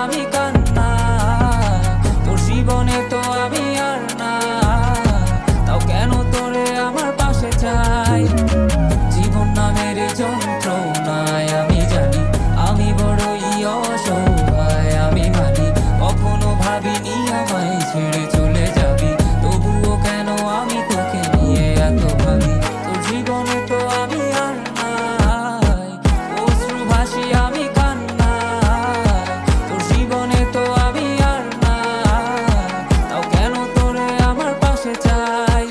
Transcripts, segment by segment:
আমি কান্না, তোর জীবনে তো আমি আর না, তাও কেন তোরে আমার পাশে চাই। জীবন নামের যন্ত্রণায় আমি জানি আমি বড়ই অসহায়, আমি মানি কখনো ভাবিনি আমায় ছেড়ে চলে যাবি, তবুও কেন আমি তোকে নিয়ে এত ভাবি। তোর জীবনে তো আমি আর নাই, অশ্রু ভাসি আমি কান্না, তোর জীবনে তো আমি আর নাই, তাও কেন তোরে আমার পাশে চাই।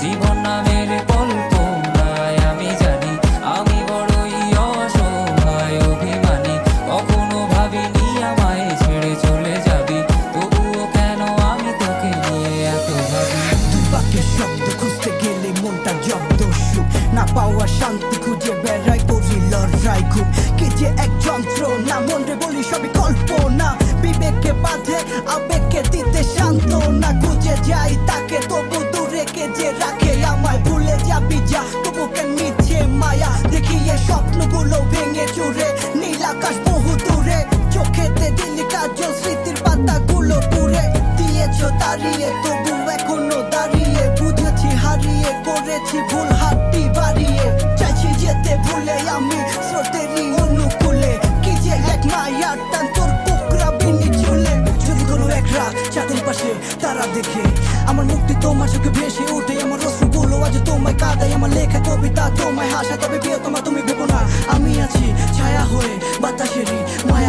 জীবন নামের কল্পনায় আমি জানি আমি বড়ই অসহায়, অভিমানী কখনো ভাবিনি আমায় ছেড়ে চলে যাবি, তবুও কেন আমি তোকে নিয়ে এত ভাবি। দুই বাক্যের শব্দ খুঁজতে গেলে মনটা জব্দ, সুখ না পাওয়া শান্তি খুঁজে বেড়াই করি লড়াই, খুব কে যে এক যন্ত্র না, মন রে বলি সবই কল্পনা, বিবেককে বাঁধে আবেগকে দিতে শান্ত না, খুঁজে যাই তাকে তবু দূরে কে যে রাখে আমায়, ভুলে যাবি যা তবু কেন মিছে মায়া, দেখিয়ে স্বপ্নগুলো ভেঙে চুরে, নীল আকাশ বহু দূরে, চোখেতে দিলি কাজল স্মৃতির পাতাগুলো পুড়ে দিয়েছ দাঁড়িয়ে, তবু এখনো দাঁড়িয়ে, বুঝেছি হারিয়ে করেছি ভুল, হাতটি বাড়িয়ে চাইছি যেতে ভুলে আমি স্রোতেরই অনুকূলে, কি যে এক মায়ার টান তোর কোকরা বিনি চুলে। যদি কোনো এক রাত চাঁদের পাশে তারা দেখে আমার মুক্তি তোমার চোখে ভেসে ওঠে, আমার অশ্রুগুলো আজ তোমায় কাঁদাই, আমার লেখা কবিতা তোমায় হাসা, তবে প্রিয় তোমার তুমি ভেবো না আমি আছি ছায়া হয়ে বাতাসেরই মায়া